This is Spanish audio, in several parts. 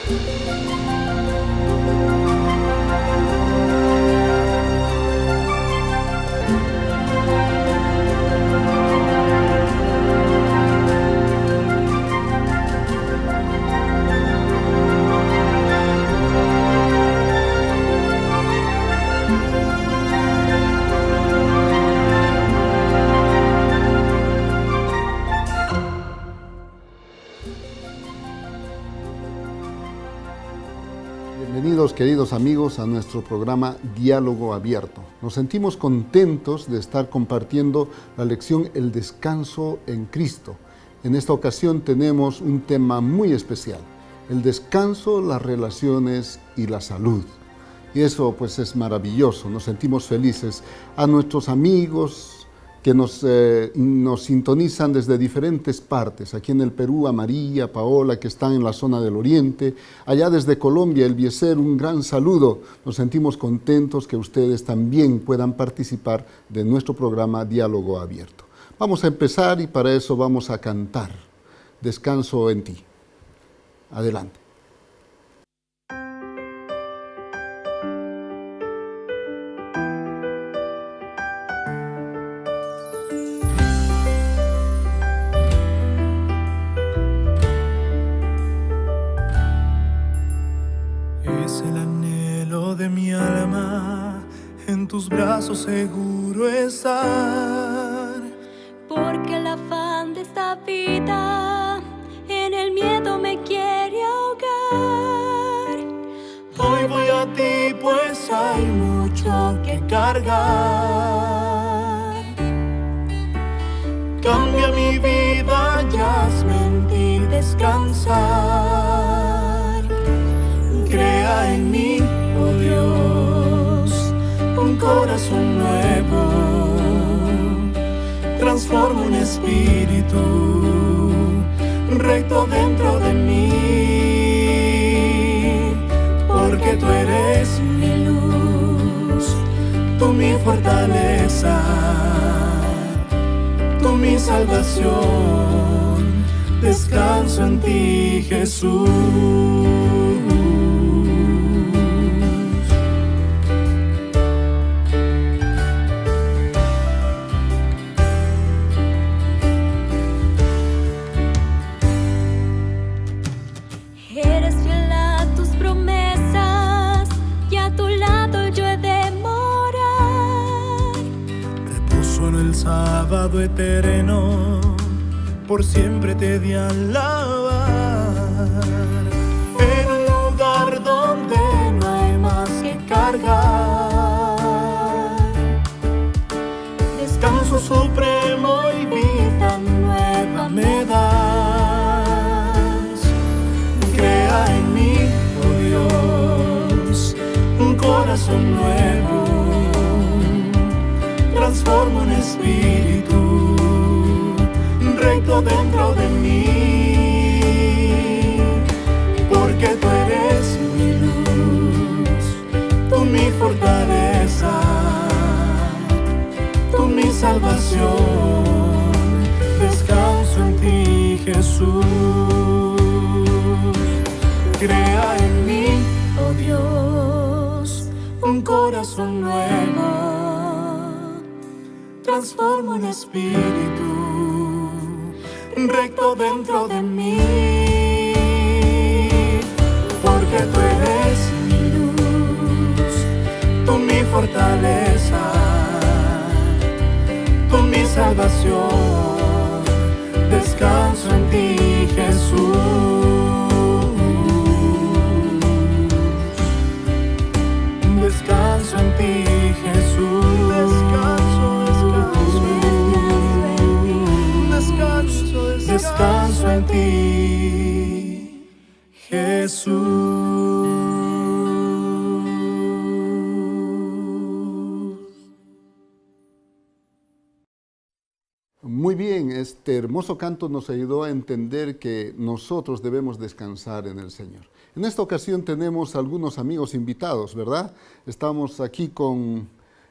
Bienvenidos, queridos amigos, a nuestro programa Diálogo Abierto. Nos sentimos contentos de estar compartiendo la lección El descanso en Cristo. En esta ocasión tenemos un tema muy especial: el descanso, las relaciones y la salud. Y eso pues es maravilloso, nos sentimos felices. A nuestros amigos que nos sintonizan desde diferentes partes, aquí en el Perú, a María, a Paola, que están en la zona del Oriente, allá desde Colombia, Eliezer, un gran saludo. Nos sentimos contentos que ustedes también puedan participar de nuestro programa Diálogo Abierto. Vamos a empezar y para eso vamos a cantar Descanso en ti. Adelante. Tus brazos seguro estar, porque el afán de esta vida en el miedo me quiere ahogar. Hoy voy a ti, pues hay mucho que cargar. Cambia mi vida y hazme en ti descansar. Crea en mí, oh Dios, un corazón nuevo, transforma un espíritu recto dentro de mí, porque tú eres mi luz, tú mi fortaleza, tú mi salvación, descanso en ti, Jesús. Sábado eterno, por siempre te he de alabar. En un lugar donde no hay más que cargar, descanso supremo y vida nueva me das. Crea en mí, oh Dios, un corazón nuevo, transforma un espíritu recto dentro de mí, porque tú eres mi luz, tú mi fortaleza, tú mi salvación, descanso en ti, Jesús. Crea en mí, oh Dios, un corazón nuevo, transforma un espíritu recto dentro de mí, porque tú eres mi luz, tú mi fortaleza, tú mi salvación, descanso en ti, Jesús, descanso en ti, Jesús, descanso en ti, Jesús. Muy bien, este hermoso canto nos ayudó a entender que nosotros debemos descansar en el Señor. En esta ocasión tenemos algunos amigos invitados, ¿verdad? Estamos aquí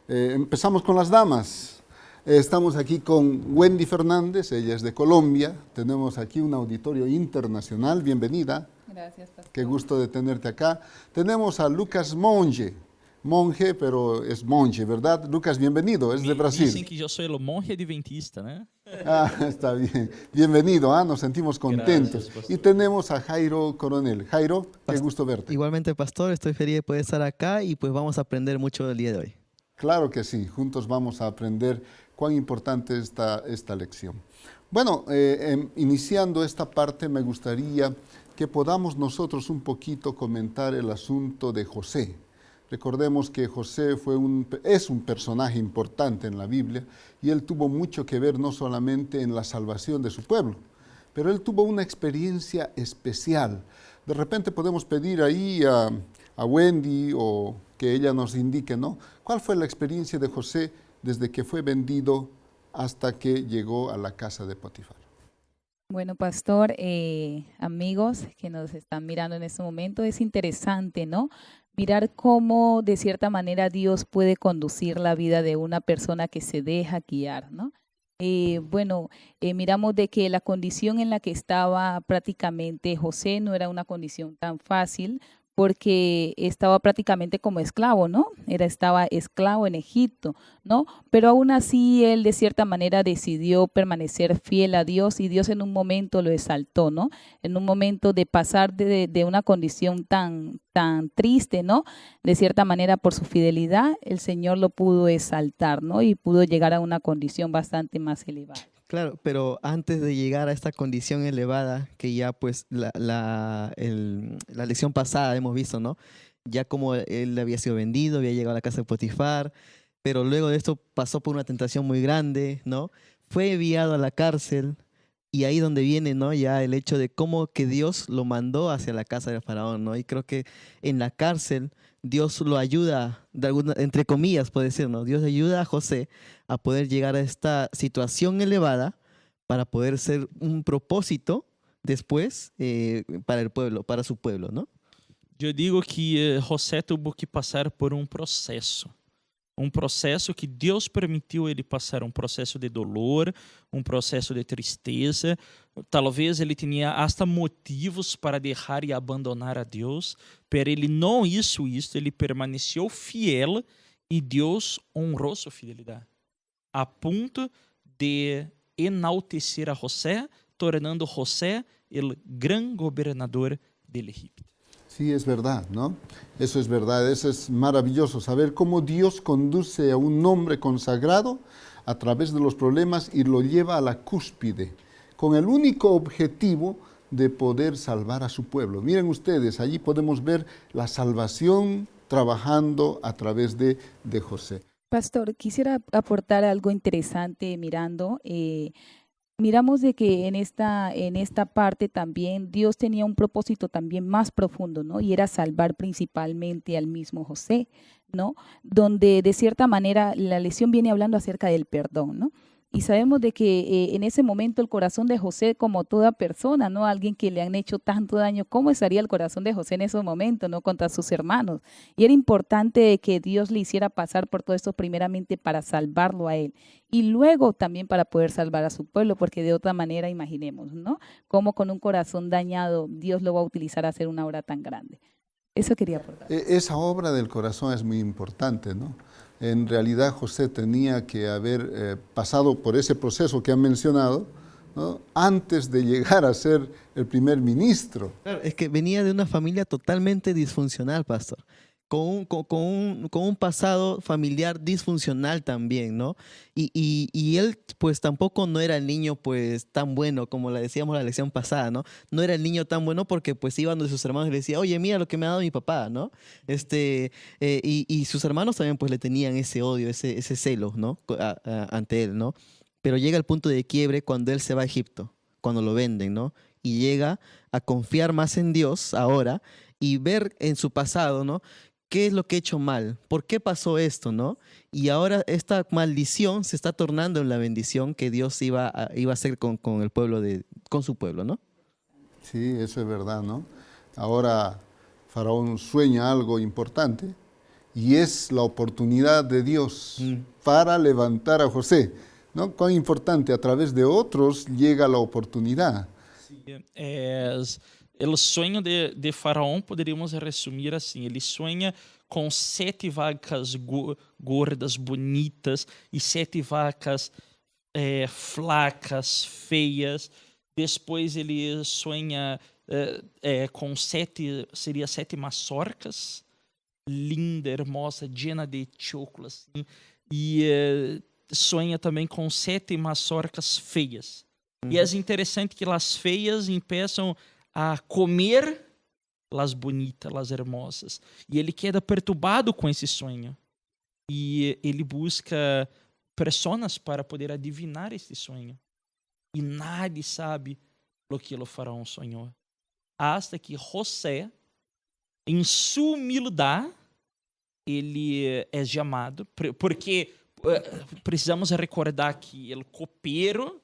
empezamos con las damas. Estamos aquí con Wendy Fernández, ella es de Colombia. Tenemos aquí un auditorio internacional. Bienvenida. Gracias, pastor. Qué gusto de tenerte acá. Tenemos a Lucas Monge, monje, pero es monje, ¿verdad? Lucas, bienvenido, es de Brasil. Dicen que yo soy el monje adventista, ¿no? Ah, está bien. Bienvenido, nos sentimos contentos. Gracias, pastor. Y tenemos a Jairo Coronel. Jairo, qué gusto verte. Igualmente, pastor, estoy feliz de poder estar acá y pues vamos a aprender mucho el día de hoy. Claro que sí, juntos vamos a aprender cuán importante es esta lección. Bueno, iniciando esta parte me gustaría que podamos nosotros un poquito comentar el asunto de José. Recordemos que José es un personaje importante en la Biblia y él tuvo mucho que ver no solamente en la salvación de su pueblo, pero él tuvo una experiencia especial. De repente podemos pedir ahí a Wendy o que ella nos indique, ¿no? ¿Cuál fue la experiencia de José desde que fue vendido hasta que llegó a la casa de Potifar? Bueno, pastor, amigos que nos están mirando en este momento, es interesante, ¿no? Mirar cómo de cierta manera Dios puede conducir la vida de una persona que se deja guiar, ¿no? Miramos de que la condición en la que estaba prácticamente José no era una condición tan fácil, porque estaba prácticamente como esclavo, ¿no? Estaba esclavo en Egipto, ¿no? Pero aún así él de cierta manera decidió permanecer fiel a Dios y Dios en un momento lo exaltó, ¿no? En un momento de pasar de una condición tan triste, ¿no? De cierta manera por su fidelidad, el Señor lo pudo exaltar, ¿no? Y pudo llegar a una condición bastante más elevada. Claro, pero antes de llegar a esta condición elevada, que ya pues la lección pasada hemos visto, ¿no? Ya como él había sido vendido, había llegado a la casa de Potifar, pero luego de esto pasó por una tentación muy grande, ¿no? Fue enviado a la cárcel y ahí donde viene, ¿no? Ya el hecho de cómo que Dios lo mandó hacia la casa del faraón, ¿no? Y creo que en la cárcel Dios lo ayuda, entre comillas puede decir, ¿no? Dios ayuda a José a poder llegar a esta situación elevada para poder ser un propósito después para el pueblo, para su pueblo, ¿no? Yo digo que José tuvo que pasar por um processo que Deus permitiu ele passar, um processo de dolor, um processo de tristeza. Talvez ele tinha hasta motivos para deixar e abandonar a Deus, pero ele não hizo isso, ele permaneceu fiel e Deus honrou sua fidelidade, a ponto de enaltecer a José, tornando José el gran gobernador del Egipto. Sí, es verdad, ¿no? Eso es verdad, eso es maravilloso, saber cómo Dios conduce a un hombre consagrado a través de los problemas y lo lleva a la cúspide, con el único objetivo de poder salvar a su pueblo. Miren ustedes, allí podemos ver la salvación trabajando a través de José. Pastor, quisiera aportar algo interesante mirando. Miramos de que en esta parte también Dios tenía un propósito también más profundo, ¿no? Y era salvar principalmente al mismo José, ¿no? Donde de cierta manera la lección viene hablando acerca del perdón, ¿no? Y sabemos de que en ese momento el corazón de José, como toda persona, ¿no? Alguien que le han hecho tanto daño, ¿cómo estaría el corazón de José en esos momentos, ¿no? Contra sus hermanos. Y era importante que Dios le hiciera pasar por todo esto primeramente para salvarlo a él. Y luego también para poder salvar a su pueblo, porque de otra manera imaginemos, ¿no? Cómo con un corazón dañado Dios lo va a utilizar a hacer una obra tan grande. Eso quería aportar. Esa obra del corazón es muy importante, ¿no? En realidad José tenía que haber pasado por ese proceso que han mencionado, ¿no? Antes de llegar a ser el primer ministro. Claro, es que venía de una familia totalmente disfuncional, pastor. Con un pasado familiar disfuncional también, ¿no? Y él pues tampoco no era el niño pues tan bueno, como le decíamos la lección pasada, ¿no? No era el niño tan bueno porque pues iban de sus hermanos y le decía, oye, mira lo que me ha dado mi papá, ¿no? Y sus hermanos también pues le tenían ese odio, ese celo, ¿no? Ante él, ¿no? Pero llega el punto de quiebre cuando él se va a Egipto, cuando lo venden, ¿no? Y llega a confiar más en Dios ahora y ver en su pasado, ¿no? ¿Qué es lo que he hecho mal? ¿Por qué pasó esto, no? Y ahora esta maldición se está tornando en la bendición que Dios iba a hacer con el pueblo con su pueblo, ¿no? Sí, eso es verdad, ¿no? Ahora Faraón sueña algo importante y es la oportunidad de Dios para levantar a José, ¿no? Cuán importante, a través de otros llega la oportunidad. O sonho de Faraó poderíamos resumir assim: ele sonha com 7 vacas gordas, bonitas, e 7 vacas flacas, feias. Depois ele sonha com 7 mazorcas, linda, hermosa, llena de chocolate, assim, e sonha também com 7 mazorcas feias. E é interessante que as feias empeçam a comer as bonitas, as hermosas. E ele queda perturbado com esse sonho. E ele busca pessoas para poder adivinhar esse sonho. E nadie sabe o que o faraó sonhou. Hasta que José, em sua humildade, ele é chamado, porque precisamos recordar que o copeiro,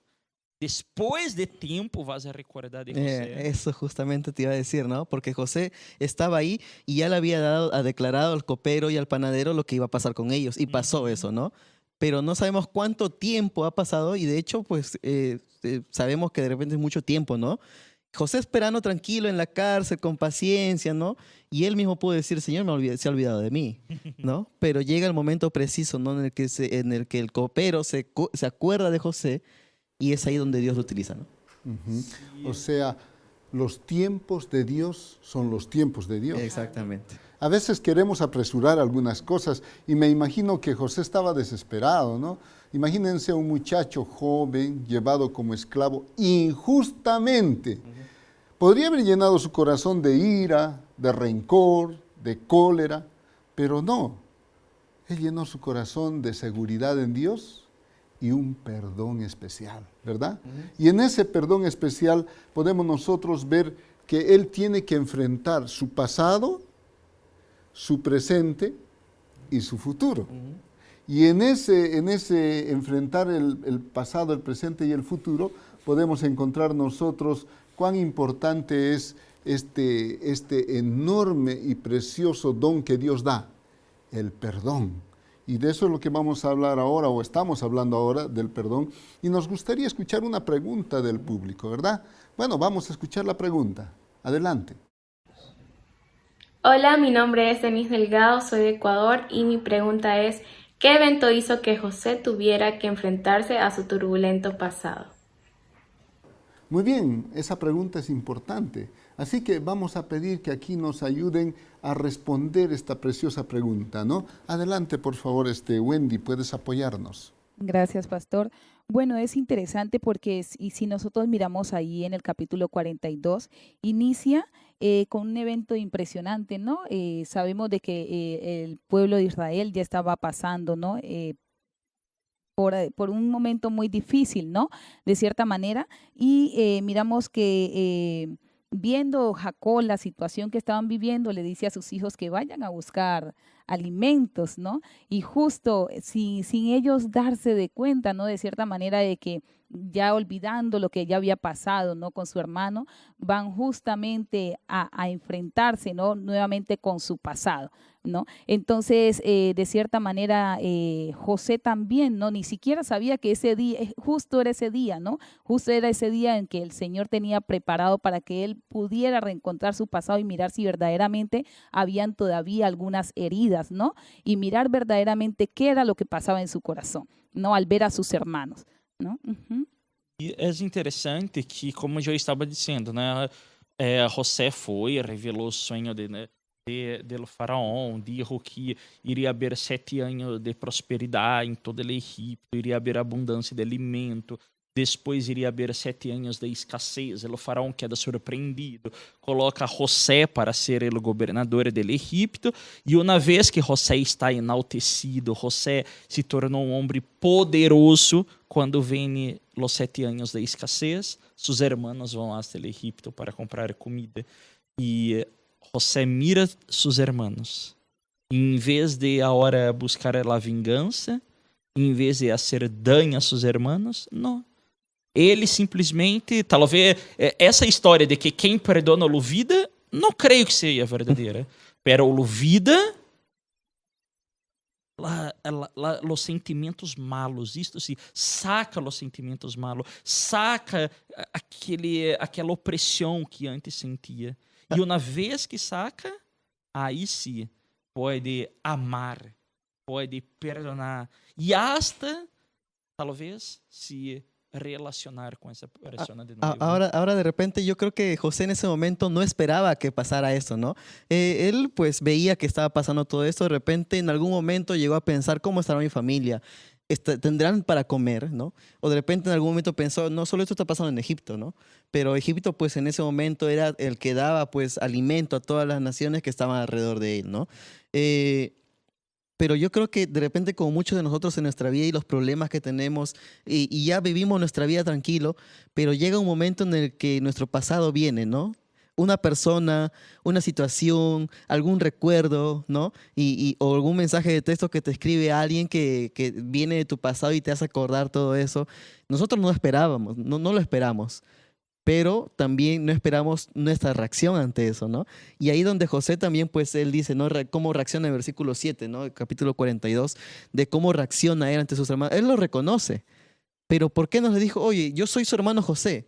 después de tiempo, vas a recordar de José. Eso justamente te iba a decir, ¿no? Porque José estaba ahí y ya le había declarado al copero y al panadero lo que iba a pasar con ellos. Y pasó eso, ¿no? Pero no sabemos cuánto tiempo ha pasado y de hecho, pues, sabemos que de repente es mucho tiempo, ¿no? José esperando tranquilo en la cárcel, con paciencia, ¿no? Y él mismo pudo decir: Señor, se ha olvidado de mí, ¿no? Pero llega el momento preciso, ¿no? En el que el copero se acuerda de José, y es ahí donde Dios lo utiliza, ¿no? O sea, los tiempos de Dios son los tiempos de Dios. Exactamente. A veces queremos apresurar algunas cosas y me imagino que José estaba desesperado, ¿no? Imagínense un muchacho joven llevado como esclavo injustamente. Podría haber llenado su corazón de ira, de rencor, de cólera, pero no. Él llenó su corazón de seguridad en Dios y un perdón especial, ¿verdad? Y en ese perdón especial podemos nosotros ver que él tiene que enfrentar su pasado, su presente y su futuro. Y en ese enfrentar el pasado, el presente y el futuro, podemos encontrar nosotros cuán importante es este enorme y precioso don que Dios da, el perdón. Y de eso es lo que vamos a hablar ahora, o estamos hablando ahora, del perdón. Y nos gustaría escuchar una pregunta del público, ¿verdad? Bueno, vamos a escuchar la pregunta. Adelante. Hola, mi nombre es Denise Delgado, soy de Ecuador y mi pregunta es: ¿qué evento hizo que José tuviera que enfrentarse a su turbulento pasado? Muy bien, esa pregunta es importante. Así que vamos a pedir que aquí nos ayuden a responder esta preciosa pregunta, ¿no? Adelante, por favor, Wendy, puedes apoyarnos. Gracias, pastor. Bueno, es interesante porque si nosotros miramos ahí en el capítulo 42, inicia con un evento impresionante, ¿no? Sabemos de que el pueblo de Israel ya estaba pasando, ¿no? Por un momento muy difícil, ¿no? De cierta manera, y miramos que viendo Jacob la situación que estaban viviendo, le dice a sus hijos que vayan a buscar alimentos, ¿no? Y justo sin ellos darse de cuenta, ¿no? De cierta manera de que ya olvidando lo que ya había pasado, ¿no? Con su hermano, van justamente a enfrentarse, ¿no? Nuevamente con su pasado, ¿no? Entonces, de cierta manera, José también, ¿no? Ni siquiera sabía que ese día, justo era ese día, ¿no? Justo era ese día en que el Señor tenía preparado para que él pudiera reencontrar su pasado y mirar si verdaderamente habían todavía algunas heridas, ¿no? Y mirar verdaderamente qué era lo que pasaba en su corazón, ¿no? Al ver a sus hermanos, ¿no? E é interessante que, como eu estava dizendo, né, José foi, revelou o sonho do faraó, dijo que iria haver 7 anos de prosperidade em todo o Egito, iria haver abundância de alimento, depois iria haver 7 anos de escassez. O faraó queda surpreendido, coloca José para ser o governador do Egito, e uma vez que José está enaltecido, José se tornou um homem poderoso. Quando vem os 7 anos de escassez, seus irmãos vão até o Egito para comprar comida, e José mira seus irmãos, e em vez de agora buscar a vingança, em vez de fazer dano a seus irmãos, não. Ele simplesmente, talvez, essa história de que quem perdona olvida, não creio que seja verdadeira. Pero olvida los sentimentos malos, isto sim, saca os sentimentos malos, saca aquela opressão que antes sentia. E uma vez que saca, aí sim, pode amar, pode perdonar e hasta, talvez, se relacionar con esa persona de nuevo. Ahora de repente yo creo que José en ese momento no esperaba que pasara eso, ¿no? Él pues veía que estaba pasando todo esto, de repente en algún momento llegó a pensar cómo estará mi familia, tendrán para comer, ¿no? O de repente en algún momento pensó, no, solo esto está pasando en Egipto, ¿no? Pero Egipto pues en ese momento era el que daba pues alimento a todas las naciones que estaban alrededor de él, ¿no? Pero yo creo que de repente como muchos de nosotros en nuestra vida y los problemas que tenemos y ya vivimos nuestra vida tranquilo, pero llega un momento en el que nuestro pasado viene, ¿no? Una persona, una situación, algún recuerdo, ¿no? O algún mensaje de texto que te escribe alguien que viene de tu pasado y te hace acordar todo eso. Nosotros no esperábamos, no lo esperamos. Pero también no esperamos nuestra reacción ante eso, ¿no? Y ahí donde José también, pues él dice, ¿no? Cómo reacciona en el versículo 7, ¿no? El capítulo 42, de cómo reacciona él ante sus hermanos. Él lo reconoce, pero ¿por qué no le dijo, oye, yo soy su hermano José?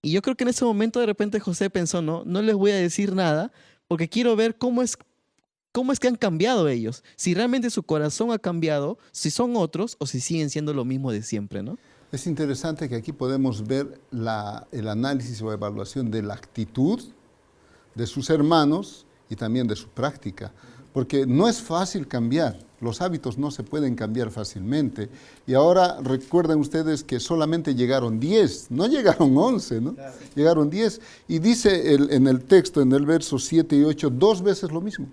Y yo creo que en ese momento de repente José pensó, no les voy a decir nada, porque quiero ver cómo es que han cambiado ellos. Si realmente su corazón ha cambiado, si son otros o si siguen siendo lo mismo de siempre, ¿no? Es interesante que aquí podemos ver el análisis o evaluación de la actitud de sus hermanos y también de su práctica, porque no es fácil cambiar, los hábitos no se pueden cambiar fácilmente. Y ahora recuerden ustedes que solamente llegaron 10, no llegaron 11, ¿no? Claro. Llegaron 10. Y dice en el texto, en el verso 7 y 8, 2 veces lo mismo.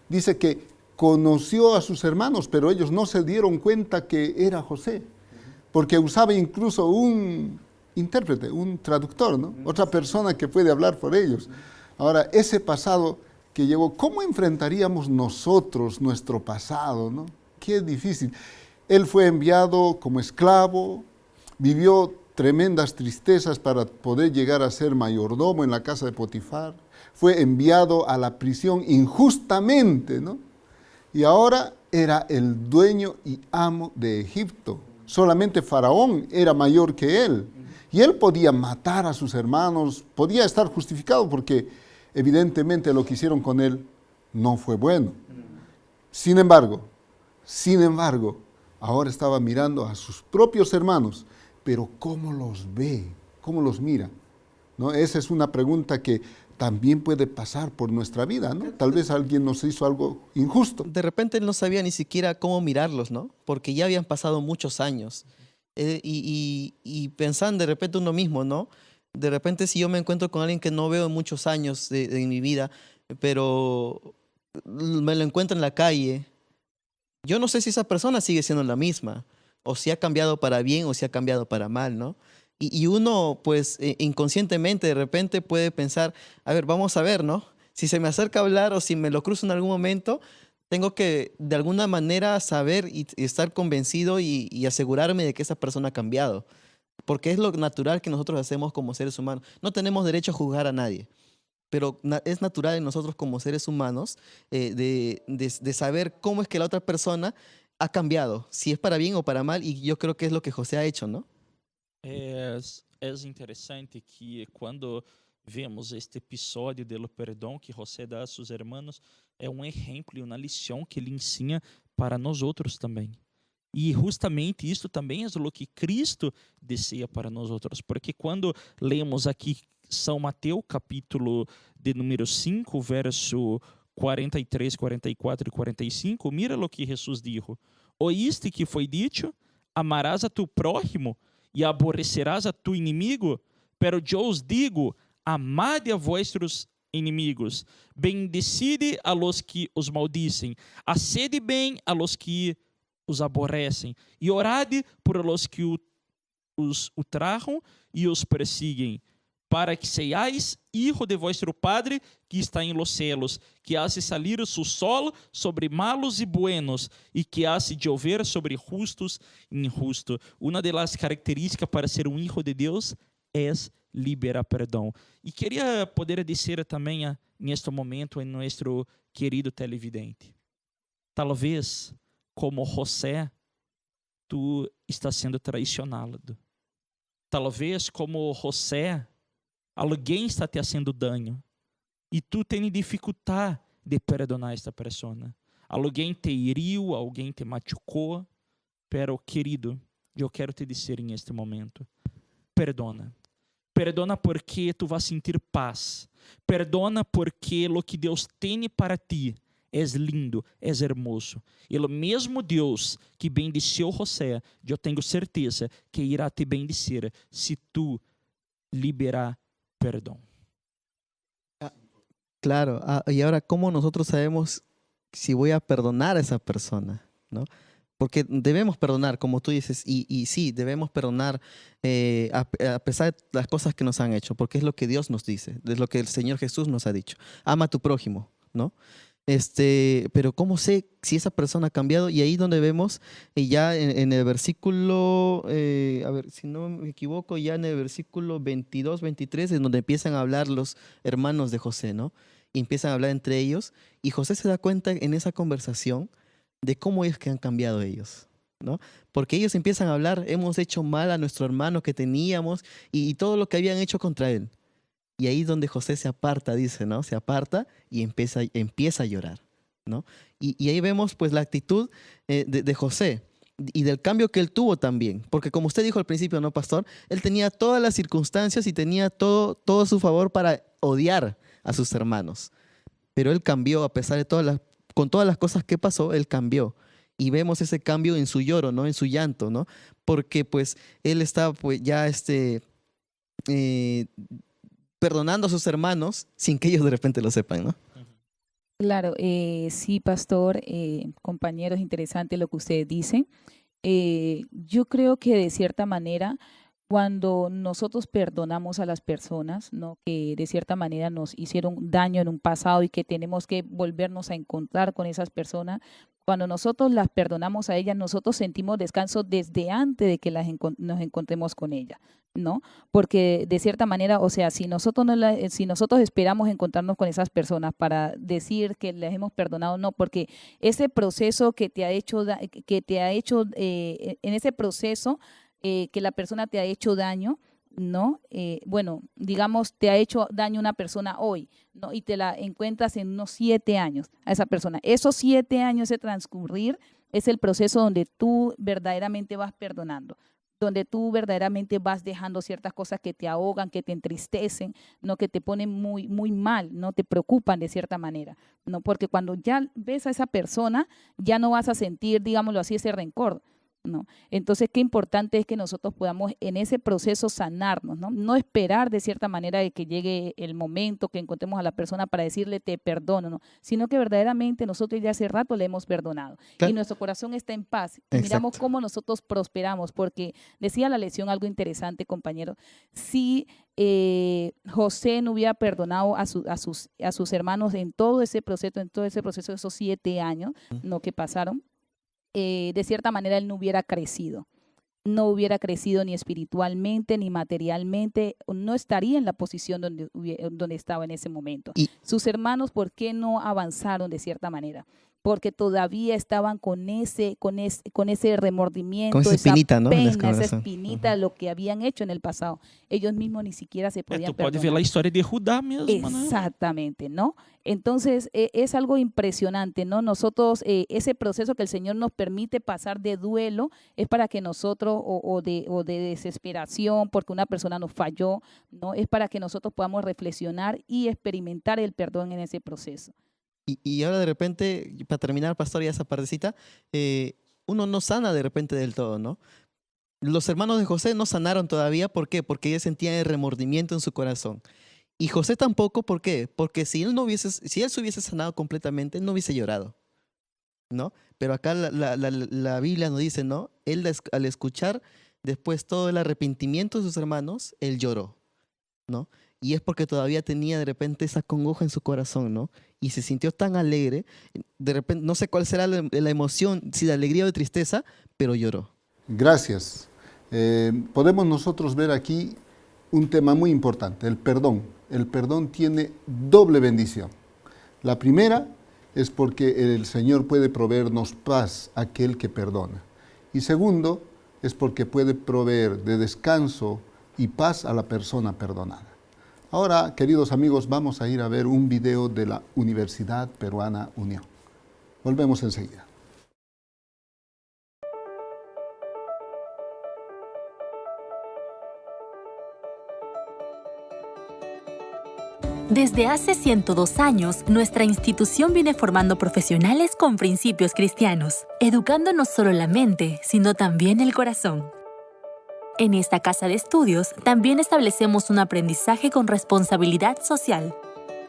Dice que conoció a sus hermanos, pero ellos no se dieron cuenta que era José, porque usaba incluso un intérprete, un traductor, ¿no? Otra persona que puede hablar por ellos. Ahora, ese pasado que llegó, ¿cómo enfrentaríamos nosotros nuestro pasado, ¿no? Qué difícil. Él fue enviado como esclavo, vivió tremendas tristezas para poder llegar a ser mayordomo en la casa de Potifar, fue enviado a la prisión injustamente, ¿no? Y ahora era el dueño y amo de Egipto. Solamente Faraón era mayor que él. Y él podía matar a sus hermanos, podía estar justificado porque evidentemente lo que hicieron con él no fue bueno. Sin embargo, ahora estaba mirando a sus propios hermanos, pero ¿cómo los ve? ¿Cómo los mira? ¿No? Esa es una pregunta que también puede pasar por nuestra vida, ¿no? Tal vez alguien nos hizo algo injusto. De repente él no sabía ni siquiera cómo mirarlos, ¿no? Porque ya habían pasado muchos años. Y pensaban de repente uno mismo, ¿no? De repente si yo me encuentro con alguien que no veo en muchos años de mi vida, pero me lo encuentro en la calle, yo no sé si esa persona sigue siendo la misma, o si ha cambiado para bien o si ha cambiado para mal, ¿no? Y uno, pues, inconscientemente de repente puede pensar, a ver, vamos a ver, ¿no? Si se me acerca a hablar o si me lo cruzo en algún momento, tengo que de alguna manera saber y estar convencido y asegurarme de que esa persona ha cambiado. Porque es lo natural que nosotros hacemos como seres humanos. No tenemos derecho a juzgar a nadie, pero es natural en nosotros como seres humanos de saber cómo es que la otra persona ha cambiado, si es para bien o para mal, y yo creo que es lo que José ha hecho, ¿no? É interessante que quando vemos este episódio do perdão que José dá a seus irmãos, é exemplo e uma lição que ele ensina para nós outros também. E justamente isso também é o que Cristo deseja para nós outros, porque quando lemos aqui São Mateus, capítulo de número 5, verso 43, 44 e 45, mira o que Jesus dijo: oíste que foi dito, amarás a tu prójimo e aborrecerás a tu inimigo, pero eu os digo, amade a vuestros inimigos, bendecide a los que os maldicem, hacede bem a los que os aborrecem, e orade por los que os ultrajam e os persiguen, para que sejais hijo de vuestro Padre que está em los cielos, que hace salir su sol sobre malos e buenos, e que hace llover sobre justos e injustos. Uma das características para ser hijo de Deus é liberar perdão. E queria poder dizer também neste momento em nosso querido televidente, talvez como José, tu estás sendo traicionado. Talvez como José, alguém está te fazendo dano e tu tens dificuldade de perdonar esta pessoa. Alguém te hiriu, alguém te machucou, pero querido, eu quero te dizer em este momento, perdona. Perdona porque tu vas sentir paz. Perdona porque lo que Deus tem para ti é lindo, é hermoso. E o mesmo Deus que bendeceu José, eu tenho certeza que irá te bendecer se tu liberar perdão. Claro, y ahora, ¿cómo nosotros sabemos si voy a perdonar a esa persona? ¿No? Porque debemos perdonar, como tú dices, y sí, debemos perdonar a pesar de las cosas que nos han hecho, porque es lo que Dios nos dice, es lo que el Señor Jesús nos ha dicho. Ama a tu prójimo, ¿no? Pero ¿cómo sé si esa persona ha cambiado? Y ahí donde vemos, ya en el versículo, a ver, si no me equivoco, ya en el versículo 22, 23, es donde empiezan a hablar los hermanos de José, ¿no? Y empiezan a hablar entre ellos, y José se da cuenta en esa conversación de cómo es que han cambiado ellos, ¿no? Porque ellos empiezan a hablar, hemos hecho mal a nuestro hermano que teníamos y todo lo que habían hecho contra él. Y ahí es donde José se aparta, dice, ¿no? Se aparta y empieza a llorar, ¿no? Y ahí vemos pues la actitud de José y del cambio que él tuvo también. Porque como usted dijo al principio, ¿no, pastor? Él tenía todas las circunstancias y tenía todo a su favor para odiar a sus hermanos. Pero él cambió a pesar de con todas las cosas que pasó, él cambió. Y vemos ese cambio en su lloro, ¿no? En su llanto, ¿no? Porque pues él está pues ya perdonando a sus hermanos sin que ellos de repente lo sepan, ¿no? Claro, sí, pastor, compañeros, interesante lo que ustedes dicen. Yo creo que de cierta manera, cuando nosotros perdonamos a las personas, ¿no?, que de cierta manera nos hicieron daño en un pasado y que tenemos que volvernos a encontrar con esas personas, cuando nosotros las perdonamos a ellas, nosotros sentimos descanso desde antes de que nos encontremos con ellas, ¿no? Porque de cierta manera, o sea, si nosotros esperamos encontrarnos con esas personas para decir que les hemos perdonado, no, porque ese proceso que te ha hecho, en ese proceso que la persona te ha hecho daño, ¿no? Bueno, digamos, te ha hecho daño una persona hoy, ¿no? Y te la encuentras en unos 7 años a esa persona. Esos 7 años de transcurrir es el proceso donde tú verdaderamente vas perdonando, donde tú verdaderamente vas dejando ciertas cosas que te ahogan, que te entristecen, ¿no?, que te ponen muy, muy mal, ¿no?, te preocupan de cierta manera, ¿no? Porque cuando ya ves a esa persona, ya no vas a sentir, digámoslo así, ese rencor, ¿no? Entonces, qué importante es que nosotros podamos en ese proceso sanarnos, ¿no? No esperar de cierta manera de que llegue el momento que encontremos a la persona para decirle te perdono, ¿no?, sino que verdaderamente nosotros ya hace rato le hemos perdonado, claro, y nuestro corazón está en paz. Y miramos cómo nosotros prosperamos, porque decía la lección algo interesante, compañero. Si José no hubiera perdonado a sus hermanos en todo ese proceso, de esos 7 años, ¿no?, que pasaron, de cierta manera él no hubiera crecido ni espiritualmente ni materialmente, no estaría en la posición donde estaba en ese momento. Y sus hermanos, ¿por qué no avanzaron de cierta manera? Porque todavía estaban con ese remordimiento, con esa espinita, ¿no?, esa espinita, lo que habían hecho en el pasado. Ellos mismos ni siquiera se podían perdonar. Tú puedes ver la historia de Judá mismo, exactamente, ¿no? Entonces, es algo impresionante, ¿no? Nosotros, ese proceso que el Señor nos permite pasar de duelo es para que nosotros, o de desesperación, porque una persona nos falló, ¿no?, es para que nosotros podamos reflexionar y experimentar el perdón en ese proceso. Y ahora de repente, para terminar, pastor, ya esa partecita, uno no sana de repente del todo, ¿no? Los hermanos de José no sanaron todavía. ¿Por qué? Porque ellos sentían el remordimiento en su corazón. Y José tampoco. ¿Por qué? Porque si él se hubiese sanado completamente, él no hubiese llorado, ¿no? Pero acá la Biblia nos dice, ¿no? Él al escuchar después todo el arrepentimiento de sus hermanos, él lloró, ¿no? Y es porque todavía tenía de repente esa congoja en su corazón, ¿no? Y se sintió tan alegre, de repente, no sé cuál será la emoción, si de alegría o de tristeza, pero lloró. Gracias. Podemos nosotros ver aquí un tema muy importante, el perdón. El perdón tiene doble bendición. La primera, es porque el Señor puede proveernos paz a aquel que perdona. Y segundo, es porque puede proveer de descanso y paz a la persona perdonada. Ahora, queridos amigos, vamos a ir a ver un video de la Universidad Peruana Unión. Volvemos enseguida. Desde hace 102 años, nuestra institución viene formando profesionales con principios cristianos, educando no solo la mente, sino también el corazón. En esta casa de estudios también establecemos un aprendizaje con responsabilidad social.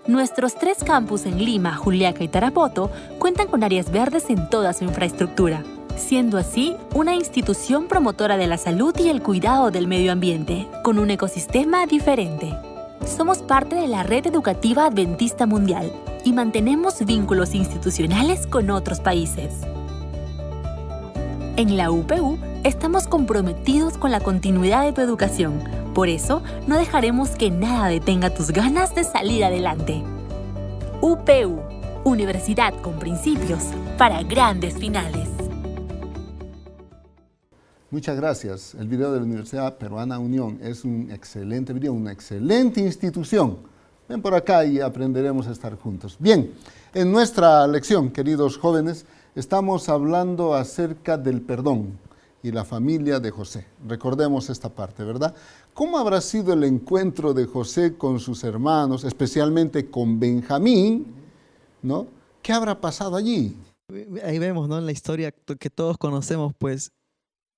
Nuestros 3 campus en Lima, Juliaca y Tarapoto cuentan con áreas verdes en toda su infraestructura, siendo así una institución promotora de la salud y el cuidado del medio ambiente, con un ecosistema diferente. Somos parte de la Red Educativa Adventista Mundial y mantenemos vínculos institucionales con otros países. En la UPU estamos comprometidos con la continuidad de tu educación. Por eso, no dejaremos que nada detenga tus ganas de salir adelante. UPU, Universidad con principios para grandes finales. Muchas gracias. El video de la Universidad Peruana Unión es un excelente video, una excelente institución. Ven por acá y aprenderemos a estar juntos. Bien, en nuestra lección, queridos jóvenes, estamos hablando acerca del perdón y la familia de José. Recordemos esta parte, ¿verdad? ¿Cómo habrá sido el encuentro de José con sus hermanos, especialmente con Benjamín, ¿no? ¿Qué habrá pasado allí? Ahí vemos, ¿no? En la historia que todos conocemos, pues,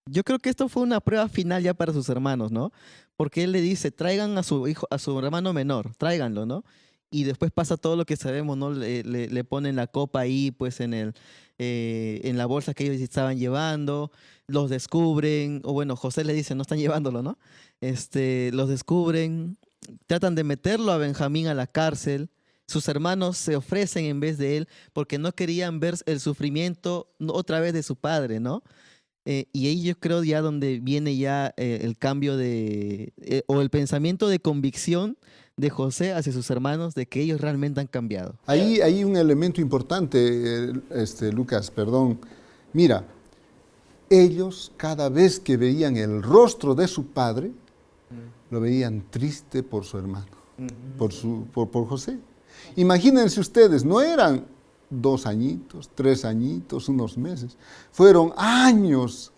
yo creo que esto fue una prueba final ya para sus hermanos, ¿no? Porque él le dice, traigan a su hijo, a su hermano menor, tráiganlo, ¿no? Y después pasa todo lo que sabemos, ¿no? Le ponen la copa ahí, pues, en la bolsa que ellos estaban llevando, los descubren, o bueno, José le dice, no están llevándolo, ¿no? Los descubren, tratan de meterlo a Benjamín a la cárcel. Sus hermanos se ofrecen en vez de él porque no querían ver el sufrimiento otra vez de su padre, ¿no? Y ahí yo creo ya donde viene ya el cambio o el pensamiento de convicción de José hacia sus hermanos de que ellos realmente han cambiado. Ahí hay un elemento importante, Lucas, perdón. Mira, ellos cada vez que veían el rostro de su padre, lo veían triste por su hermano, por José. Imagínense ustedes, no eran 2 añitos, 3 añitos, unos meses. Fueron años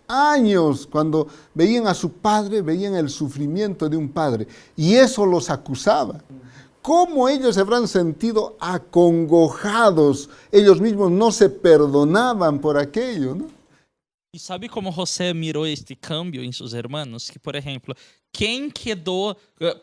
cuando veían a su padre, veían el sufrimiento de un padre. Y eso los acusaba. ¿Cómo ellos se habrán sentido acongojados? Ellos mismos no se perdonaban por aquello, ¿no? E sabe como José mirou este câmbio em seus irmãos? Que, por exemplo, quem quedou...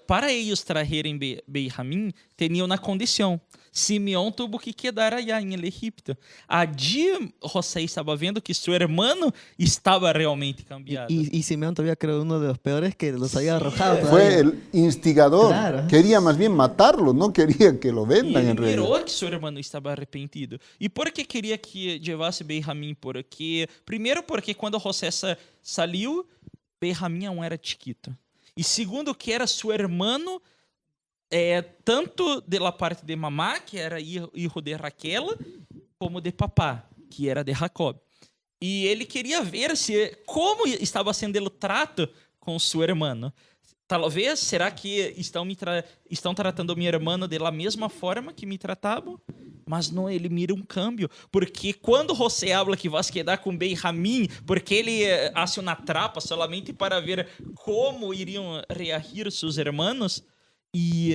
Para eles traerem Benjamim, tinham uma condição. Simeão tuvo que quedar allá em Egipto. Allí José estava vendo que seu irmão estava realmente cambiado. Y Simeón todavía creo uno de los peores que los había arrojado. Fue el instigador. Claro. Quería más bien matarlo, no quería que lo vendan E ele en realidad. mirou que seu irmão estava arrependido. E por que queria que levasse Benjamim? Primeiro porque quando José saiu, Benjamim não era chiquito. E segundo que era seu irmão, tanto da parte de mamá, que era hijo de Raquel, como de papá, que era de Jacob. E ele queria ver como estava sendo o trato com seu irmão. Talvez, será que estão tratando meu irmão da mesma forma que me tratavam? Mas não, ele mira um câmbio. Porque quando José habla que vai se quedar com Benjamim, porque ele hace uma trapa solamente para ver como iriam reagir seus irmãos, e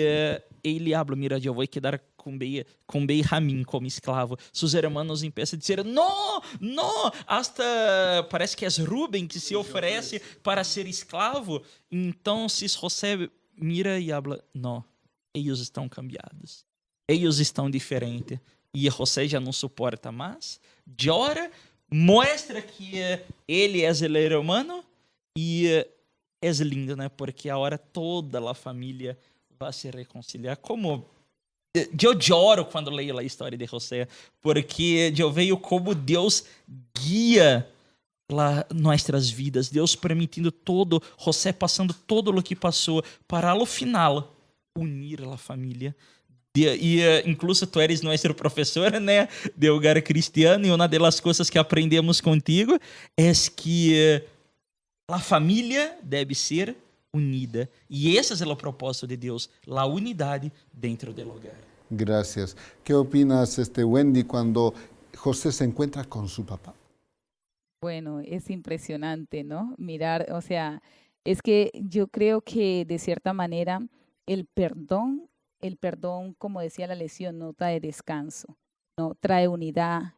ele habla, mira, eu vou quedar com Benjamim como esclavo. Seus irmãos começam a dizer, não, hasta parece que é Rubem que se oferece para ser esclavo. Então, José mira e habla, não, eles estão cambiados. Eles estão diferentes. E José já não suporta mais. Llora, mostra que ele é o irmão. E é lindo, né? Porque agora toda a família vai se reconciliar. Como eu choro quando leio a história de José, porque eu vejo como Deus guia nossas vidas, Deus permitindo todo, José passando todo o que passou, para no final unir a família, Incluso tú eres nuestro profesor, né, de Hogar Cristiano, y una de las cosas que aprendemos contigo es que la familia debe ser unida. Y ese es el propósito de Dios, la unidad dentro del hogar. Gracias. ¿Qué opinas, Wendy, cuando José se encuentra con su papá? Bueno, es impresionante, ¿no? Mirar, o sea, es que yo creo que de cierta manera el perdón, como decía la lección, no trae descanso, no trae unidad,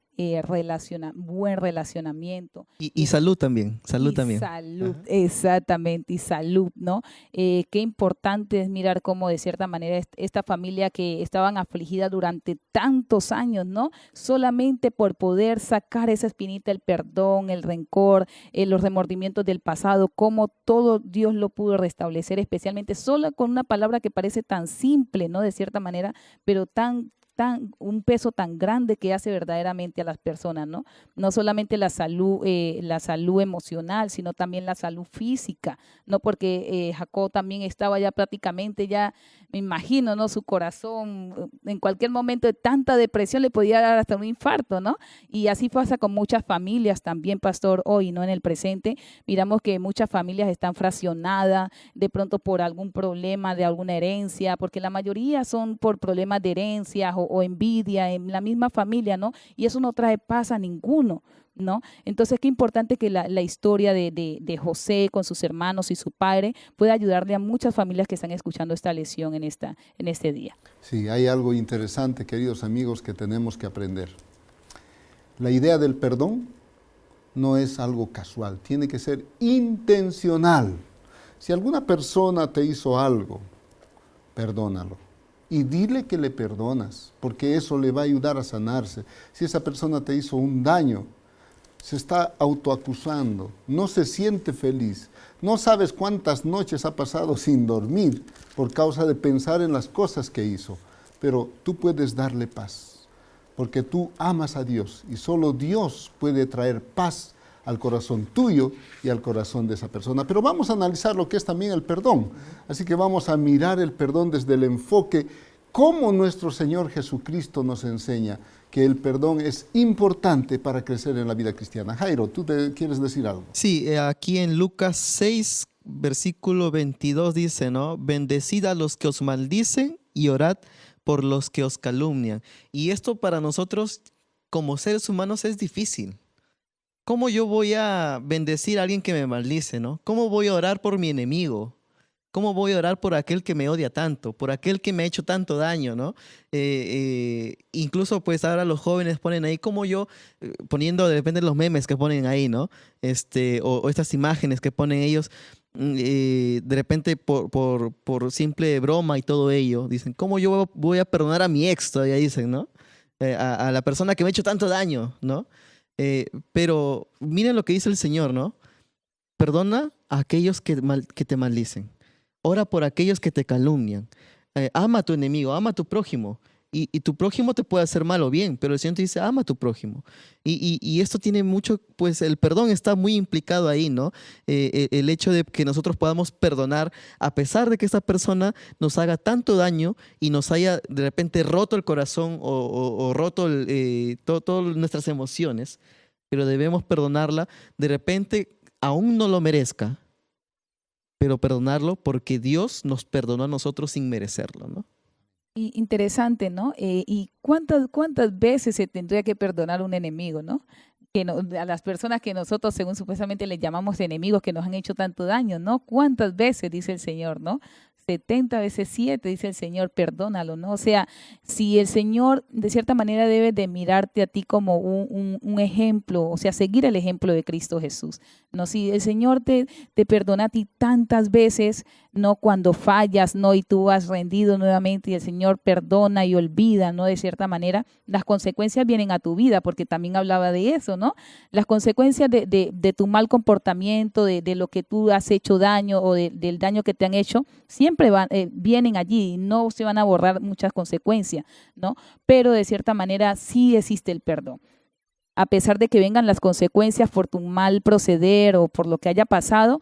buen relacionamiento. Y salud también, salud también. Salud, exactamente, y salud, ¿no? Qué importante es mirar cómo de cierta manera esta familia que estaban afligida durante tantos años, ¿no? Solamente por poder sacar esa espinita, el perdón, el rencor, los remordimientos del pasado, cómo todo Dios lo pudo restablecer, especialmente solo con una palabra que parece tan simple, ¿no? De cierta manera, pero un peso tan grande que hace verdaderamente a las personas, ¿no? No solamente la salud emocional, sino también la salud física, ¿no? Porque Jacob también estaba ya prácticamente, ya me imagino, ¿no? Su corazón en cualquier momento de tanta depresión le podía dar hasta un infarto, ¿no? Y así pasa con muchas familias también, pastor, hoy, ¿no? En el presente, miramos que muchas familias están fraccionadas, de pronto por algún problema de alguna herencia, porque la mayoría son por problemas de herencia o envidia en la misma familia, ¿no? Y eso no trae paz a ninguno, ¿no? Entonces, qué importante que la historia de José con sus hermanos y su padre pueda ayudarle a muchas familias que están escuchando esta lección en este día. Sí, hay algo interesante, queridos amigos, que tenemos que aprender. La idea del perdón no es algo casual, tiene que ser intencional. Si alguna persona te hizo algo, perdónalo. Y dile que le perdonas, porque eso le va a ayudar a sanarse. Si esa persona te hizo un daño, se está autoacusando, no se siente feliz. No sabes cuántas noches ha pasado sin dormir por causa de pensar en las cosas que hizo. Pero tú puedes darle paz, porque tú amas a Dios y solo Dios puede traer paz al corazón tuyo y al corazón de esa persona. Pero vamos a analizar lo que es también el perdón. Así que vamos a mirar el perdón desde el enfoque cómo nuestro Señor Jesucristo nos enseña que el perdón es importante para crecer en la vida cristiana. Jairo, ¿tú te quieres decir algo? Sí, aquí en Lucas 6, versículo 22 dice, ¿no? Bendecid a los que os maldicen y orad por los que os calumnian. Y esto para nosotros como seres humanos es difícil. ¿Cómo yo voy a bendecir a alguien que me maldice, ¿no? ¿Cómo voy a orar por mi enemigo? ¿Cómo voy a orar por aquel que me odia tanto? Por aquel que me ha hecho tanto daño, ¿no? Incluso pues ahora los jóvenes ponen ahí, como yo, poniendo de repente los memes que ponen ahí, ¿no? O estas imágenes que ponen ellos, de repente por simple broma y todo ello, dicen, ¿cómo yo voy a perdonar a mi ex? Todavía dicen, ¿no? A la persona que me ha hecho tanto daño, ¿no? Pero miren lo que dice el Señor, ¿no? Perdona a aquellos que te maldicen. Ora por aquellos que te calumnian. Ama a tu enemigo, ama a tu prójimo. Y tu prójimo te puede hacer mal o bien, pero el Señor te dice, ama a tu prójimo. Y esto tiene mucho, pues el perdón está muy implicado ahí, ¿no? El hecho de que nosotros podamos perdonar a pesar de que esta persona nos haga tanto daño y nos haya de repente roto el corazón o roto todas nuestras emociones, pero debemos perdonarla, de repente aún no lo merezca, pero perdonarlo porque Dios nos perdonó a nosotros sin merecerlo, ¿no? Y interesante, ¿no? ¿Y cuántas veces se tendría que perdonar a un enemigo, ¿no? A las personas que nosotros, según supuestamente les llamamos enemigos, que nos han hecho tanto daño, ¿no? ¿Cuántas veces, dice el Señor, ¿no? 70 veces 7, dice el Señor, perdónalo, ¿no? O sea, si el Señor de cierta manera debe de mirarte a ti como un ejemplo, o sea, seguir el ejemplo de Cristo Jesús, ¿no? Si el Señor te perdona a ti tantas veces, no cuando fallas, ¿no? Y tú has rendido nuevamente y el Señor perdona y olvida, ¿no? De cierta manera, las consecuencias vienen a tu vida, porque también hablaba de eso, ¿no? Las consecuencias de tu mal comportamiento, de lo que tú has hecho daño o del daño que te han hecho, siempre vienen allí y no se van a borrar muchas consecuencias, ¿no? Pero de cierta manera sí existe el perdón. A pesar de que vengan las consecuencias por tu mal proceder o por lo que haya pasado,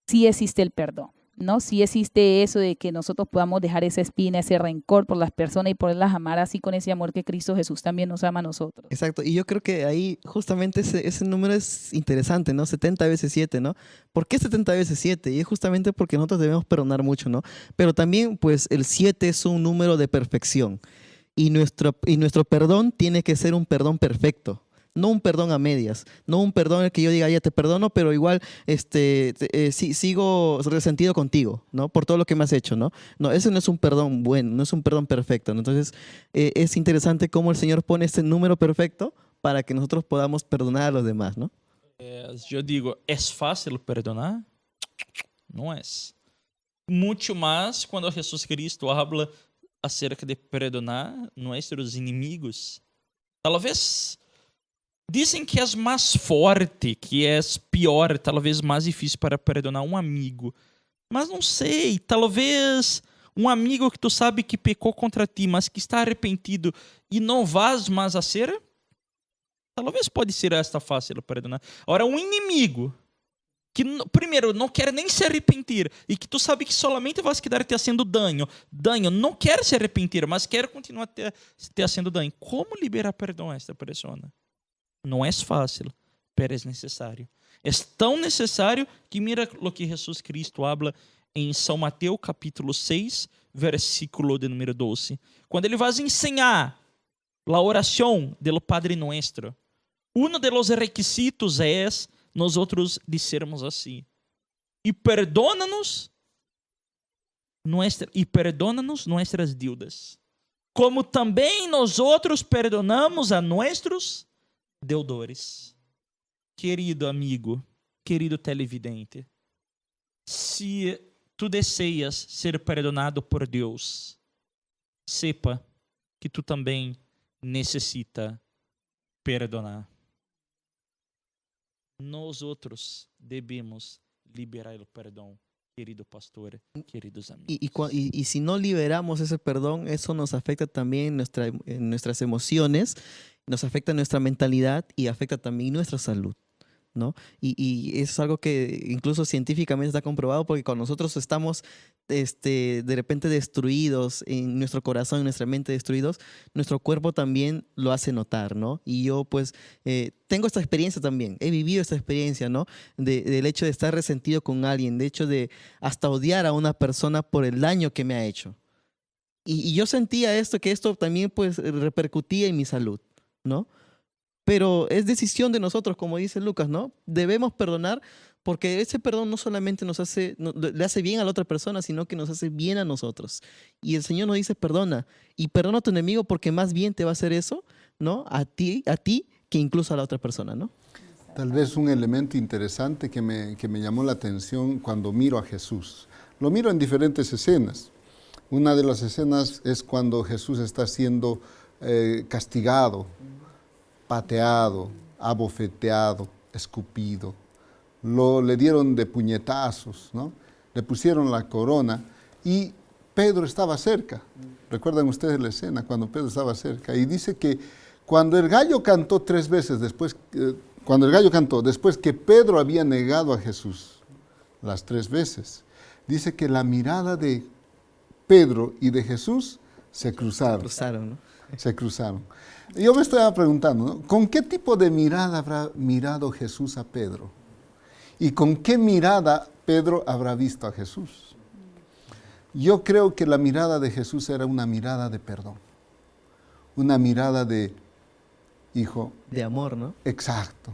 sí existe el perdón. ¿no? Sí existe eso de que nosotros podamos dejar esa espina, ese rencor por las personas y poderlas amar así con ese amor que Cristo Jesús también nos ama a nosotros. Exacto, y yo creo que ahí justamente ese número es interesante, ¿no? 70 veces 7, ¿no? ¿Por qué 70 veces 7? Y es justamente porque nosotros debemos perdonar mucho, ¿no? Pero también, pues, el 7 es un número de perfección y nuestro perdón tiene que ser un perdón perfecto. No un perdón a medias, no un perdón en el que yo diga, ya te perdono, pero igual sigo resentido contigo, ¿no? Por todo lo que me has hecho, ¿no? No, ese no es un perdón bueno, no es un perdón perfecto, ¿no? Entonces, es interesante cómo el Señor pone este número perfecto para que nosotros podamos perdonar a los demás, ¿no? Yo digo, ¿es fácil perdonar? No es. Mucho más cuando Jesús Cristo habla acerca de perdonar nuestros inimigos. Talvez dizem que és mais forte, que és pior, talvez mais difícil para perdonar um amigo. Mas não sei, talvez um amigo que tu sabe que pecou contra ti, mas que está arrependido e não vais mais a ser, talvez pode ser esta fácil perdonar. Agora, um inimigo que, primeiro, não quer nem se arrepender e que tu sabe que solamente vai quedar te fazendo dano, não quer se arrepender, mas quer continuar te fazendo dano. Como liberar perdão a esta pessoa? Não é fácil, mas é necessário. É tão necessário que mira o que Jesus Cristo habla em São Mateus capítulo 6, versículo de número 12. Quando ele vai ensinar a oração do Padre Nuestro, um dos requisitos é nós outros dissermos assim: e perdona-nos nossas dívidas, como também nós outros perdonamos a nossos deudores. Querido amigo, querido televidente, se tu deseias ser perdonado por Deus, sepa que tu também necessita perdonar. Nós outros devemos liberar o perdão, querido pastor, queridos amigos. Y si no liberamos ese perdón, eso nos afecta también en nuestras emociones, nos afecta nuestra mentalidad y afecta también nuestra salud, ¿no? Y eso es algo que incluso científicamente está comprobado, porque cuando nosotros estamos de repente destruidos en nuestro corazón, en nuestra mente destruidos, nuestro cuerpo también lo hace notar, ¿no? Y yo pues tengo esta experiencia también, he vivido esta experiencia, ¿no? Del hecho de estar resentido con alguien, de hecho de hasta odiar a una persona por el daño que me ha hecho. Y yo sentía que esto también pues repercutía en mi salud, ¿no? Pero es decisión de nosotros, como dice Lucas, ¿no? Debemos perdonar, porque ese perdón no solamente le hace bien a la otra persona, sino que nos hace bien a nosotros. Y el Señor nos dice, perdona. Y perdona a tu enemigo, porque más bien te va a hacer eso, ¿no? A ti que incluso a la otra persona, ¿no? Tal vez un elemento interesante que me llamó la atención cuando miro a Jesús. Lo miro en diferentes escenas. Una de las escenas es cuando Jesús está siendo castigado, pateado, abofeteado, escupido. Le dieron de puñetazos, ¿no? Le pusieron la corona y Pedro estaba cerca. ¿Recuerdan ustedes la escena cuando Pedro estaba cerca? Y dice que cuando el gallo cantó 3 veces, después que Pedro había negado a Jesús las 3 veces, dice que la mirada de Pedro y de Jesús se cruzaron. ¿No? Se cruzaron. Yo me estaba preguntando, ¿no? ¿Con qué tipo de mirada habrá mirado Jesús a Pedro? ¿Y con qué mirada Pedro habrá visto a Jesús? Yo creo que la mirada de Jesús era una mirada de perdón. Una mirada de, hijo. De amor, ¿no? Exacto.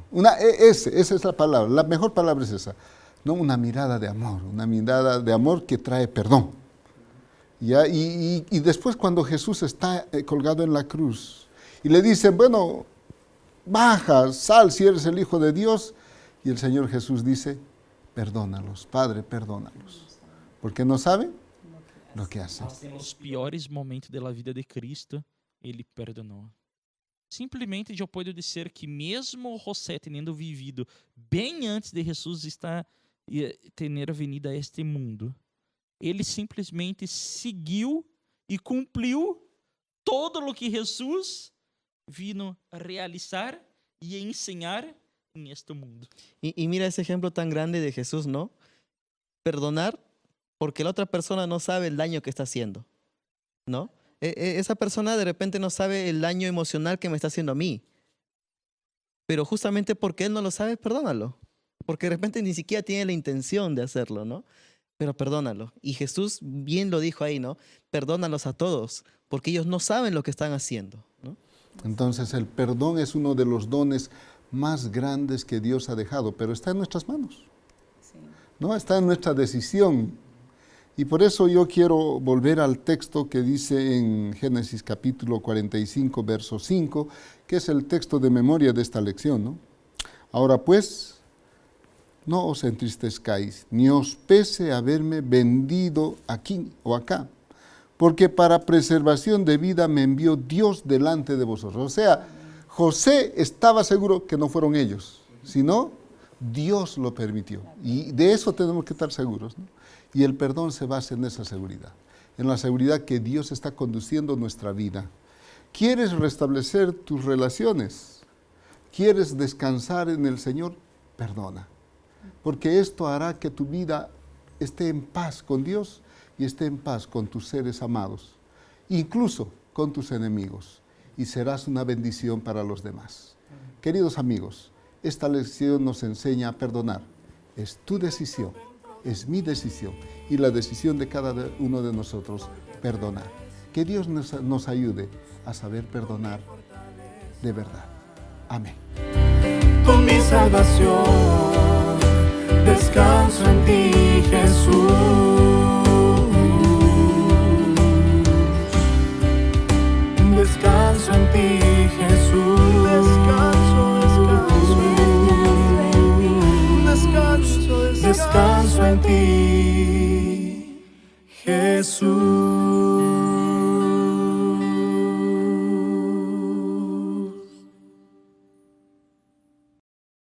Esa es la palabra. La mejor palabra es esa. No, una mirada de amor. Una mirada de amor que trae perdón. ¿Ya? Y después cuando Jesús está colgado en la cruz y le dice, bueno, baja, sal si eres el Hijo de Dios. Y el Señor Jesús dice, perdónalos, Padre, perdónalos. Porque no saben lo que hacen. En los piores momentos de la vida de Cristo, Ele perdonou. Simplesmente eu posso dizer que mesmo José tendo vivido bem antes de Jesus ter venido a este mundo, ele simplesmente seguiu e cumpriu todo o que Jesus vino a realizar y enseñar en este mundo. Y mira ese ejemplo tan grande de Jesús, ¿no? Perdonar porque la otra persona no sabe el daño que está haciendo, ¿no? Esa persona de repente no sabe el daño emocional que me está haciendo a mí. Pero justamente porque él no lo sabe, perdónalo. Porque de repente ni siquiera tiene la intención de hacerlo, ¿no? Pero perdónalo. Y Jesús bien lo dijo ahí, ¿no? Perdónalos a todos, porque ellos no saben lo que están haciendo, ¿no? Entonces el perdón es uno de los dones más grandes que Dios ha dejado, pero está en nuestras manos, ¿no? Está en nuestra decisión. Y por eso yo quiero volver al texto que dice en Génesis capítulo 45, verso 5, que es el texto de memoria de esta lección, ¿no? Ahora pues, no os entristezcáis, ni os pese haberme vendido aquí o acá, porque para preservación de vida me envió Dios delante de vosotros. O sea, José estaba seguro que no fueron ellos, sino Dios lo permitió. Y de eso tenemos que estar seguros, ¿no? Y el perdón se basa en esa seguridad, en la seguridad que Dios está conduciendo nuestra vida. ¿Quieres restablecer tus relaciones? ¿Quieres descansar en el Señor? Perdona. Porque esto hará que tu vida esté en paz con Dios y esté en paz con tus seres amados, incluso con tus enemigos, y serás una bendición para los demás. Queridos amigos, esta lección nos enseña a perdonar. Es tu decisión, es mi decisión y la decisión de cada uno de nosotros, perdonar. Que Dios nos ayude a saber perdonar de verdad. Amén. Con mi salvación, descanso en ti, Jesús. Descanso en ti, Jesús. Descanso en ti, Jesús.